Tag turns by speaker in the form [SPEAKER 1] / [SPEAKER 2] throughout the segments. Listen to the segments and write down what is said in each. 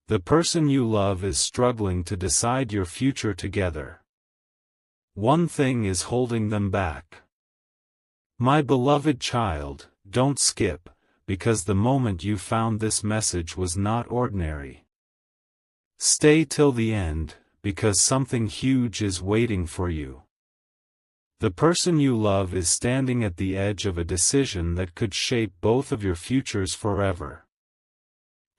[SPEAKER 1] The person you love is struggling to decide your future together. One thing is holding them back. My beloved child, don't skip, because the moment you found this message was not ordinary. Stay till the end, because something huge is waiting for you. The person you love is standing at the edge of a decision that could shape both of your futures forever.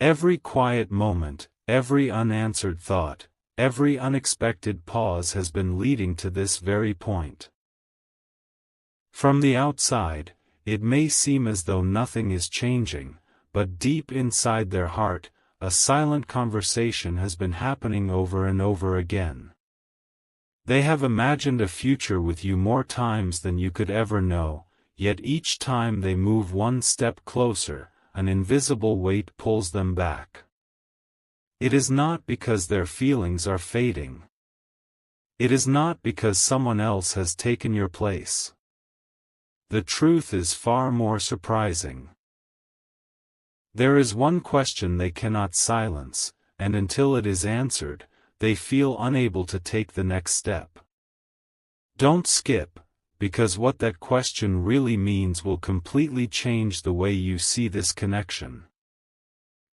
[SPEAKER 1] Every quiet moment, every unanswered thought, every unexpected pause has been leading to this very point. From the outside, it may seem as though nothing is changing, but deep inside their heart, a silent conversation has been happening over and over again. They have imagined a future with you more times than you could ever know, yet each time they move one step closer, an invisible weight pulls them back. It is not because their feelings are fading. It is not because someone else has taken your place. The truth is far more surprising. There is one question they cannot silence, and until it is answered, they feel unable to take the next step. Don't skip, because what that question really means will completely change the way you see this connection.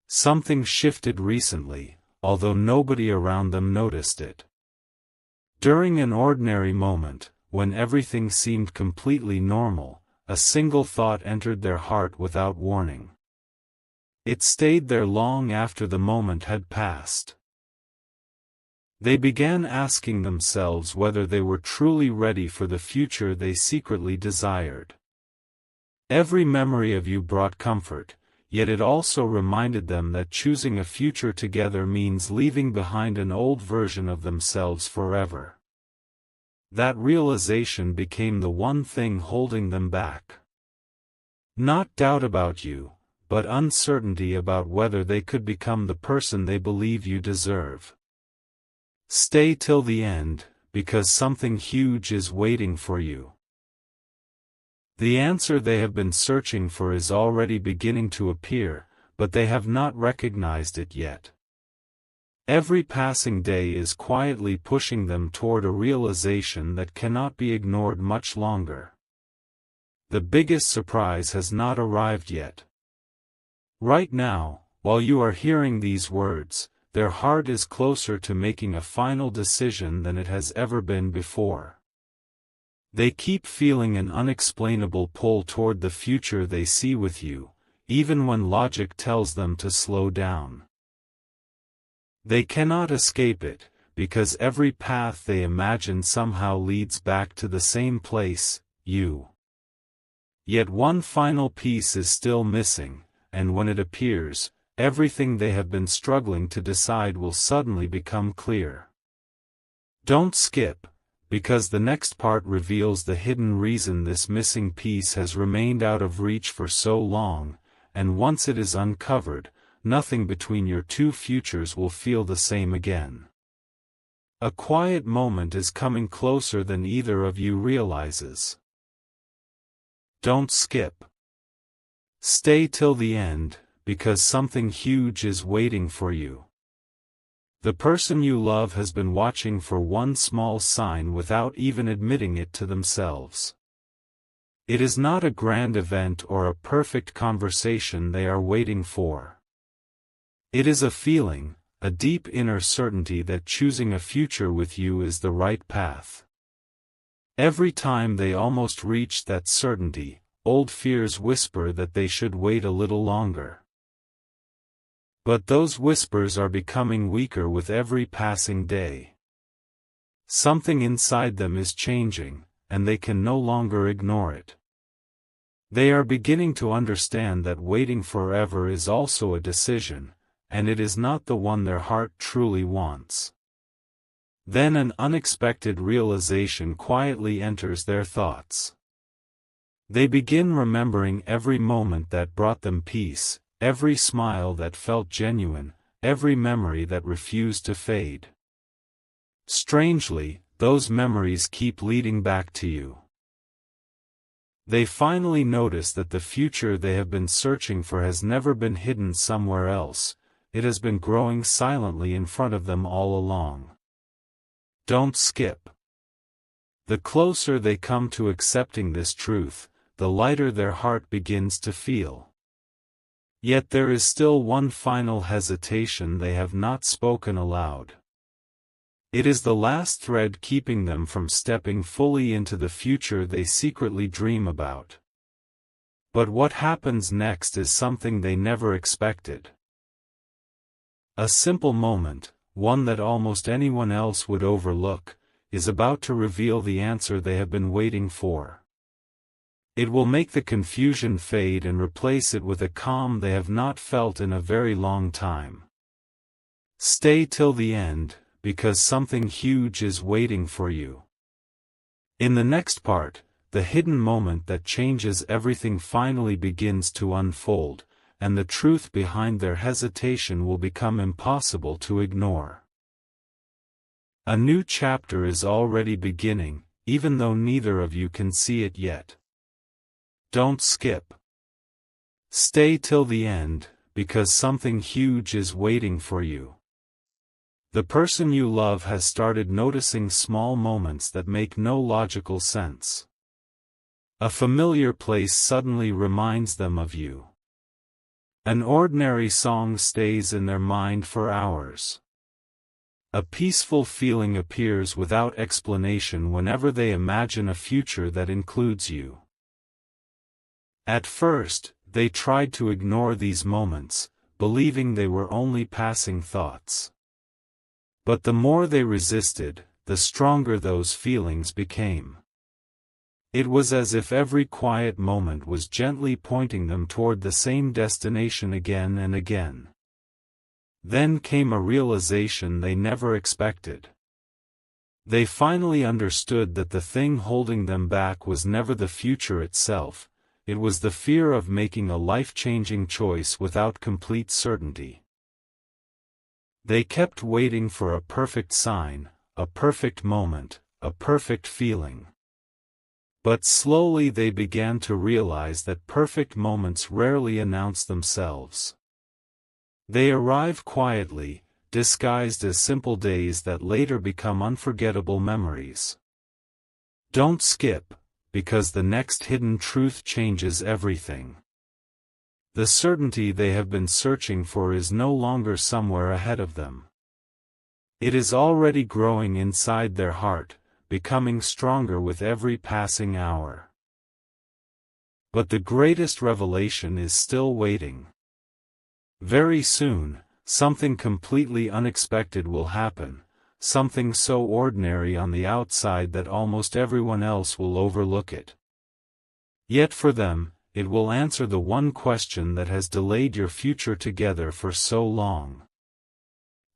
[SPEAKER 1] Something shifted recently, although nobody around them noticed it. During an ordinary moment, when everything seemed completely normal, a single thought entered their heart without warning. It stayed there long after the moment had passed. They began asking themselves whether they were truly ready for the future they secretly desired. Every memory of you brought comfort, yet it also reminded them that choosing a future together means leaving behind an old version of themselves forever. That realization became the one thing holding them back. Not doubt about you, but uncertainty about whether they could become the person they believe you deserve. Stay till the end, because something huge is waiting for you. The answer they have been searching for is already beginning to appear, but they have not recognized it yet. Every passing day is quietly pushing them toward a realization that cannot be ignored much longer. The biggest surprise has not arrived yet. Right now, while you are hearing these words, their heart is closer to making a final decision than it has ever been before. They keep feeling an unexplainable pull toward the future they see with you, even when logic tells them to slow down. They cannot escape it, because every path they imagine somehow leads back to the same place, you. Yet one final piece is still missing, and when it appears, everything they have been struggling to decide will suddenly become clear. Don't skip, because the next part reveals the hidden reason this missing piece has remained out of reach for so long, and once it is uncovered, nothing between your two futures will feel the same again. A quiet moment is coming closer than either of you realizes. Don't skip. Stay till the end, because something huge is waiting for you. The person you love has been watching for one small sign without even admitting it to themselves. It is not a grand event or a perfect conversation they are waiting for. It is a feeling, a deep inner certainty that choosing a future with you is the right path. Every time they almost reach that certainty, old fears whisper that they should wait a little longer. But those whispers are becoming weaker with every passing day. Something inside them is changing, and they can no longer ignore it. They are beginning to understand that waiting forever is also a decision, and it is not the one their heart truly wants. Then an unexpected realization quietly enters their thoughts. They begin remembering every moment that brought them peace, every smile that felt genuine, every memory that refused to fade. Strangely, those memories keep leading back to you. They finally notice that the future they have been searching for has never been hidden somewhere else, it has been growing silently in front of them all along. Don't skip. The closer they come to accepting this truth, the lighter their heart begins to feel. Yet there is still one final hesitation they have not spoken aloud. It is the last thread keeping them from stepping fully into the future they secretly dream about. But what happens next is something they never expected. A simple moment, one that almost anyone else would overlook, is about to reveal the answer they have been waiting for. It will make the confusion fade and replace it with a calm they have not felt in a very long time. Stay till the end, because something huge is waiting for you. In the next part, the hidden moment that changes everything finally begins to unfold, and the truth behind their hesitation will become impossible to ignore. A new chapter is already beginning, even though neither of you can see it yet. Don't skip. Stay till the end, because something huge is waiting for you. The person you love has started noticing small moments that make no logical sense. A familiar place suddenly reminds them of you. An ordinary song stays in their mind for hours. A peaceful feeling appears without explanation whenever they imagine a future that includes you. At first, they tried to ignore these moments, believing they were only passing thoughts. But the more they resisted, the stronger those feelings became. It was as if every quiet moment was gently pointing them toward the same destination again and again. Then came a realization they never expected. They finally understood that the thing holding them back was never the future itself, it was the fear of making a life-changing choice without complete certainty. They kept waiting for a perfect sign, a perfect moment, a perfect feeling. But slowly they began to realize that perfect moments rarely announce themselves. They arrive quietly, disguised as simple days that later become unforgettable memories. Don't skip, because the next hidden truth changes everything. The certainty they have been searching for is no longer somewhere ahead of them. It is already growing inside their heart, becoming stronger with every passing hour. But the greatest revelation is still waiting. Very soon, something completely unexpected will happen, something so ordinary on the outside that almost everyone else will overlook it. Yet for them, it will answer the one question that has delayed your future together for so long.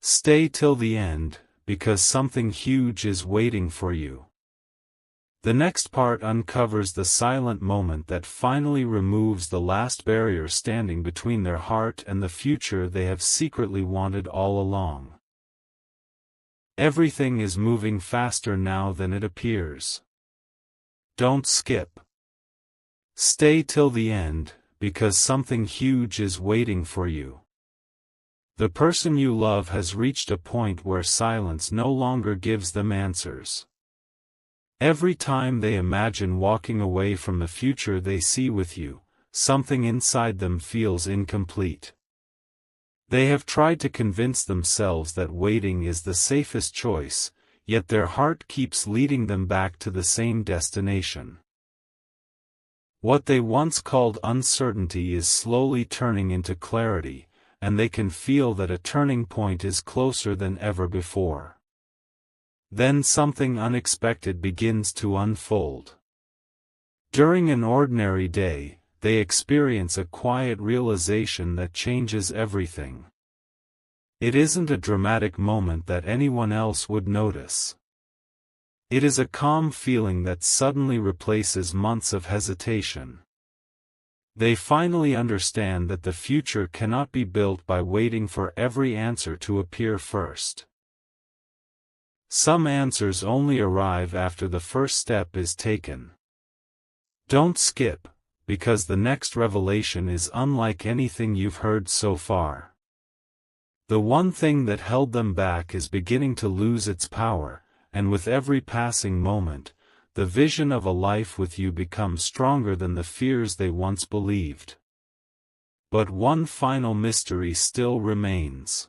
[SPEAKER 1] Stay till the end, because something huge is waiting for you. The next part uncovers the silent moment that finally removes the last barrier standing between their heart and the future they have secretly wanted all along. Everything is moving faster now than it appears. Don't skip. Stay till the end, because something huge is waiting for you. The person you love has reached a point where silence no longer gives them answers. Every time they imagine walking away from the future they see with you, something inside them feels incomplete. They have tried to convince themselves that waiting is the safest choice, yet their heart keeps leading them back to the same destination. What they once called uncertainty is slowly turning into clarity, and they can feel that a turning point is closer than ever before. Then something unexpected begins to unfold. During an ordinary day, they experience a quiet realization that changes everything. It isn't a dramatic moment that anyone else would notice. It is a calm feeling that suddenly replaces months of hesitation. They finally understand that the future cannot be built by waiting for every answer to appear first. Some answers only arrive after the first step is taken. Don't skip, because the next revelation is unlike anything you've heard so far. The one thing that held them back is beginning to lose its power, and with every passing moment, the vision of a life with you becomes stronger than the fears they once believed. But one final mystery still remains.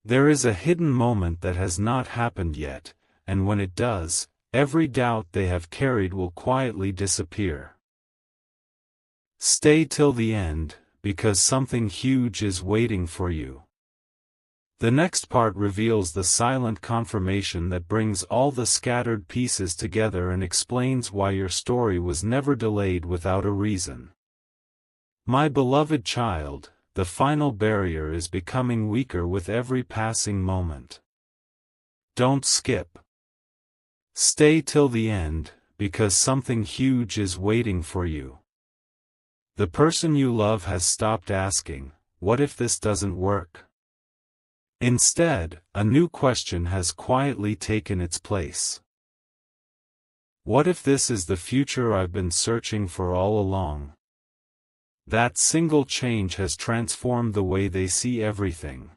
[SPEAKER 1] There is a hidden moment that has not happened yet, and when it does, every doubt they have carried will quietly disappear. Stay till the end, because something huge is waiting for you. The next part reveals the silent confirmation that brings all the scattered pieces together and explains why your story was never delayed without a reason. My beloved child, the final barrier is becoming weaker with every passing moment. Don't skip. Stay till the end, because something huge is waiting for you. The person you love has stopped asking, "What if this doesn't work?" Instead, a new question has quietly taken its place. What if this is the future I've been searching for all along? That single change has transformed the way they see everything.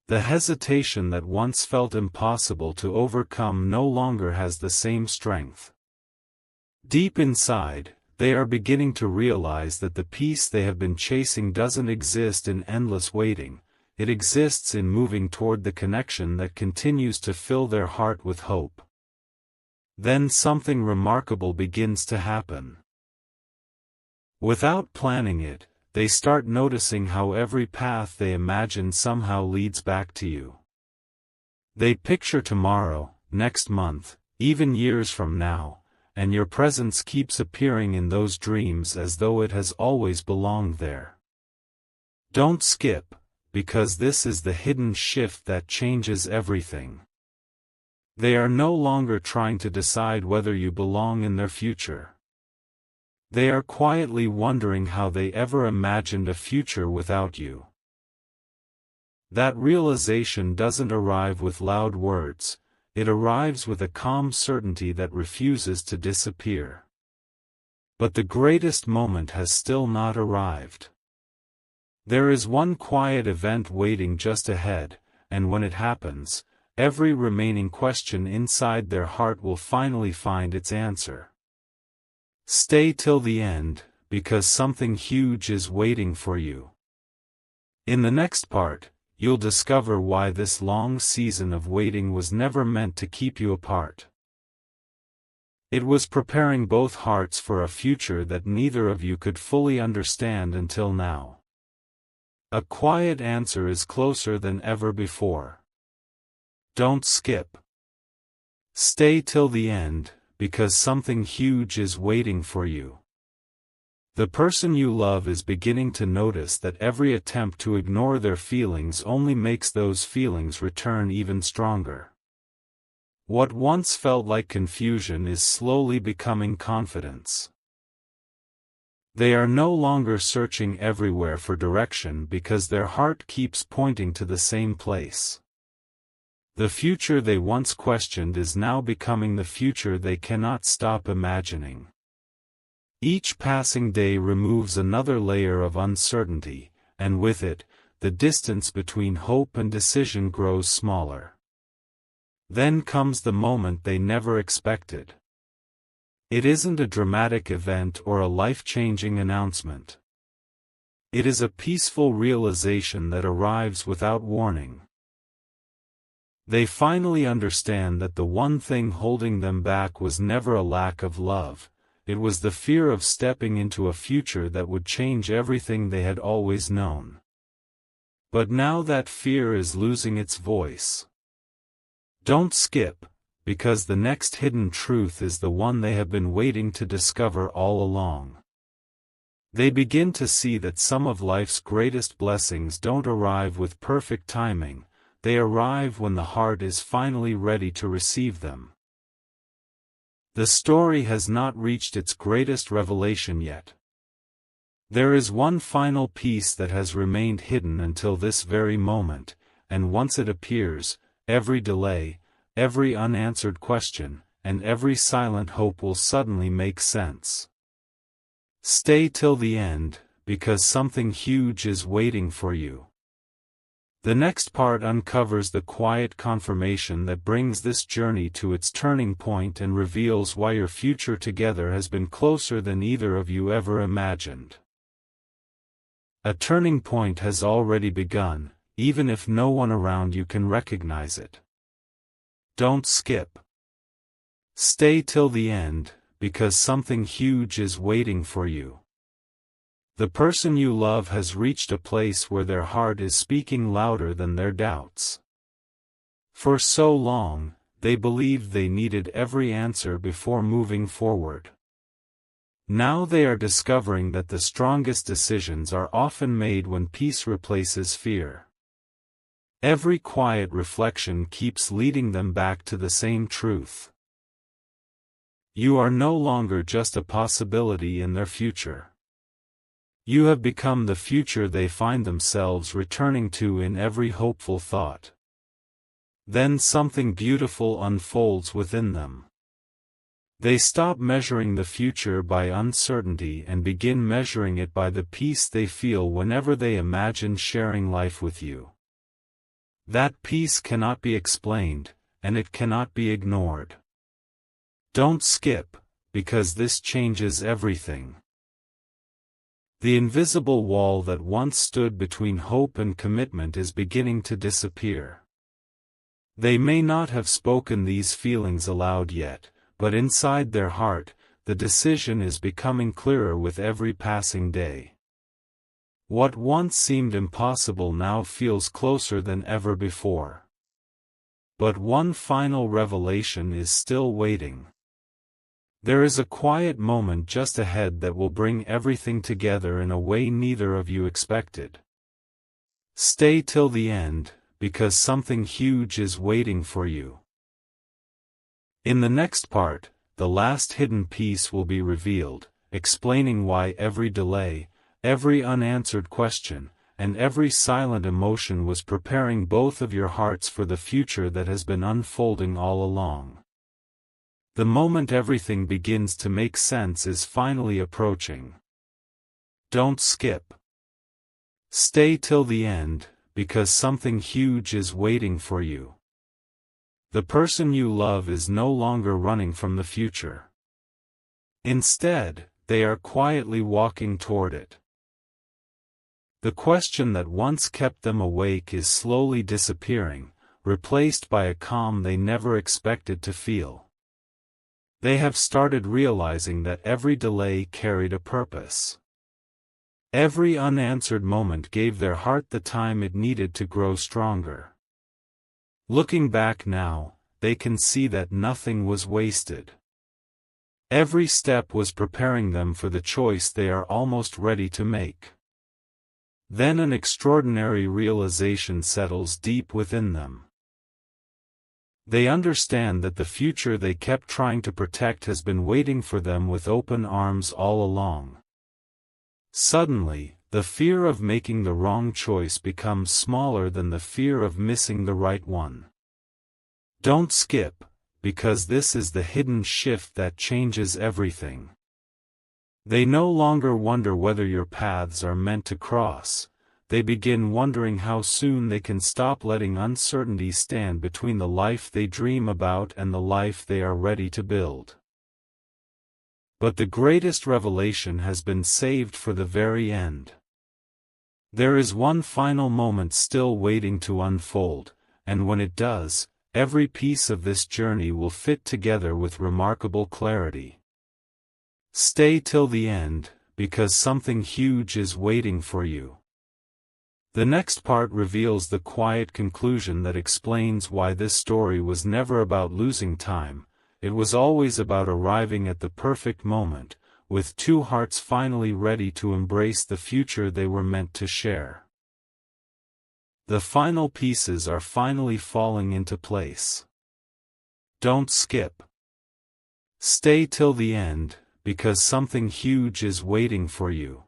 [SPEAKER 1] The hesitation that once felt impossible to overcome no longer has the same strength. Deep inside, they are beginning to realize that the peace they have been chasing doesn't exist in endless waiting, it exists in moving toward the connection that continues to fill their heart with hope. Then something remarkable begins to happen. Without planning it, they start noticing how every path they imagine somehow leads back to you. They picture tomorrow, next month, even years from now, and your presence keeps appearing in those dreams as though it has always belonged there. Don't skip, because this is the hidden shift that changes everything. They are no longer trying to decide whether you belong in their future. They are quietly wondering how they ever imagined a future without you. That realization doesn't arrive with loud words, it arrives with a calm certainty that refuses to disappear. But the greatest moment has still not arrived. There is one quiet event waiting just ahead, and when it happens, every remaining question inside their heart will finally find its answer. Stay till the end, because something huge is waiting for you. In the next part, you'll discover why this long season of waiting was never meant to keep you apart. It was preparing both hearts for a future that neither of you could fully understand until now. A quiet answer is closer than ever before. Don't skip. Stay till the end, because something huge is waiting for you. The person you love is beginning to notice that every attempt to ignore their feelings only makes those feelings return even stronger. What once felt like confusion is slowly becoming confidence. They are no longer searching everywhere for direction because their heart keeps pointing to the same place. The future they once questioned is now becoming the future they cannot stop imagining. Each passing day removes another layer of uncertainty, and with it, the distance between hope and decision grows smaller. Then comes the moment they never expected. It isn't a dramatic event or a life-changing announcement. It is a peaceful realization that arrives without warning. They finally understand that the one thing holding them back was never a lack of love, it was the fear of stepping into a future that would change everything they had always known. But now that fear is losing its voice. Don't skip, because the next hidden truth is the one they have been waiting to discover all along. They begin to see that some of life's greatest blessings don't arrive with perfect timing, they arrive when the heart is finally ready to receive them. The story has not reached its greatest revelation yet. There is one final piece that has remained hidden until this very moment, and once it appears, every delay, every unanswered question, and every silent hope will suddenly make sense. Stay till the end, because something huge is waiting for you. The next part uncovers the quiet confirmation that brings this journey to its turning point and reveals why your future together has been closer than either of you ever imagined. A turning point has already begun, even if no one around you can recognize it. Don't skip. Stay till the end, because something huge is waiting for you. The person you love has reached a place where their heart is speaking louder than their doubts. For so long, they believed they needed every answer before moving forward. Now they are discovering that the strongest decisions are often made when peace replaces fear. Every quiet reflection keeps leading them back to the same truth. You are no longer just a possibility in their future. You have become the future they find themselves returning to in every hopeful thought. Then something beautiful unfolds within them. They stop measuring the future by uncertainty and begin measuring it by the peace they feel whenever they imagine sharing life with you. That peace cannot be explained, and it cannot be ignored. Don't skip, because this changes everything. The invisible wall that once stood between hope and commitment is beginning to disappear. They may not have spoken these feelings aloud yet, but inside their heart, the decision is becoming clearer with every passing day. What once seemed impossible now feels closer than ever before. But one final revelation is still waiting. There is a quiet moment just ahead that will bring everything together in a way neither of you expected. Stay till the end, because something huge is waiting for you. In the next part, the last hidden piece will be revealed, explaining why every delay, every unanswered question, and every silent emotion was preparing both of your hearts for the future that has been unfolding all along. The moment everything begins to make sense is finally approaching. Don't skip. Stay till the end, because something huge is waiting for you. The person you love is no longer running from the future. Instead, they are quietly walking toward it. The question that once kept them awake is slowly disappearing, replaced by a calm they never expected to feel. They have started realizing that every delay carried a purpose. Every unanswered moment gave their heart the time it needed to grow stronger. Looking back now, they can see that nothing was wasted. Every step was preparing them for the choice they are almost ready to make. Then an extraordinary realization settles deep within them. They understand that the future they kept trying to protect has been waiting for them with open arms all along. Suddenly, the fear of making the wrong choice becomes smaller than the fear of missing the right one. Don't skip, because this is the hidden shift that changes everything. They no longer wonder whether your paths are meant to cross. They begin wondering how soon they can stop letting uncertainty stand between the life they dream about and the life they are ready to build. But the greatest revelation has been saved for the very end. There is one final moment still waiting to unfold, and when it does, every piece of this journey will fit together with remarkable clarity. Stay till the end, because something huge is waiting for you. The next part reveals the quiet conclusion that explains why this story was never about losing time. It was always about arriving at the perfect moment, with two hearts finally ready to embrace the future they were meant to share. The final pieces are finally falling into place. Don't skip. Stay till the end, because something huge is waiting for you.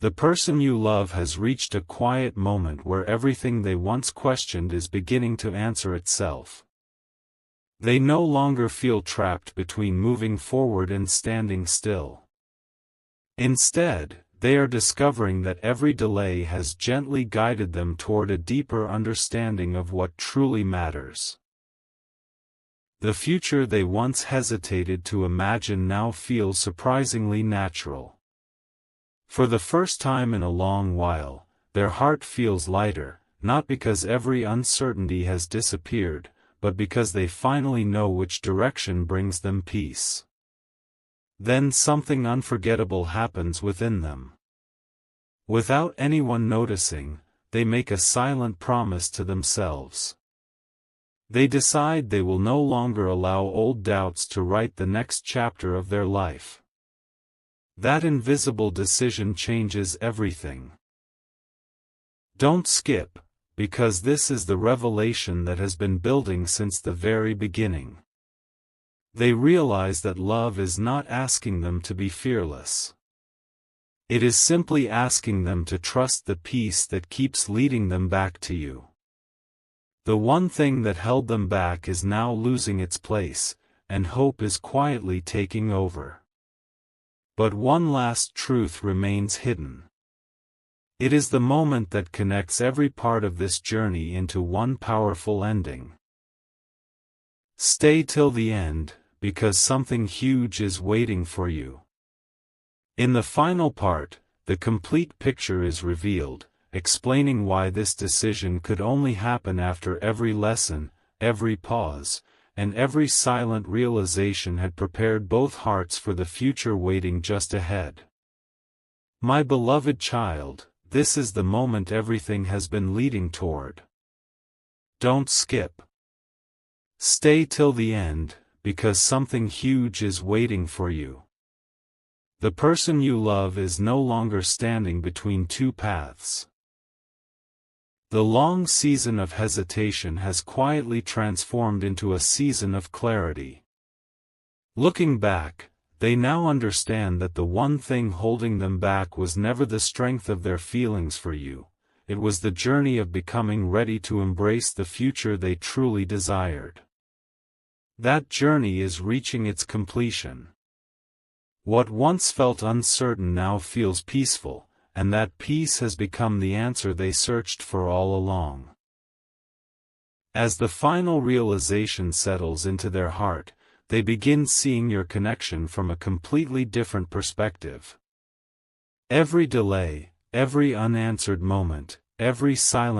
[SPEAKER 1] The person you love has reached a quiet moment where everything they once questioned is beginning to answer itself. They no longer feel trapped between moving forward and standing still. Instead, they are discovering that every delay has gently guided them toward a deeper understanding of what truly matters. The future they once hesitated to imagine now feels surprisingly natural. For the first time in a long while, their heart feels lighter, not because every uncertainty has disappeared, but because they finally know which direction brings them peace. Then something unforgettable happens within them. Without anyone noticing, they make a silent promise to themselves. They decide they will no longer allow old doubts to write the next chapter of their life. That invisible decision changes everything. Don't skip, because this is the revelation that has been building since the very beginning. They realize that love is not asking them to be fearless. It is simply asking them to trust the peace that keeps leading them back to you. The one thing that held them back is now losing its place, and hope is quietly taking over. But one last truth remains hidden. It is the moment that connects every part of this journey into one powerful ending. Stay till the end, because something huge is waiting for you. In the final part, the complete picture is revealed, explaining why this decision could only happen after every lesson, every pause, and every silent realization had prepared both hearts for the future waiting just ahead. My beloved child, this is the moment everything has been leading toward. Don't skip. Stay till the end, because something huge is waiting for you. The person you love is no longer standing between two paths. The long season of hesitation has quietly transformed into a season of clarity. Looking back, they now understand that the one thing holding them back was never the strength of their feelings for you, it was the journey of becoming ready to embrace the future they truly desired. That journey is reaching its completion. What once felt uncertain now feels peaceful, and that peace has become the answer they searched for all along. As the final realization settles into their heart, they begin seeing your connection from a completely different perspective. Every delay, every unanswered moment, every silent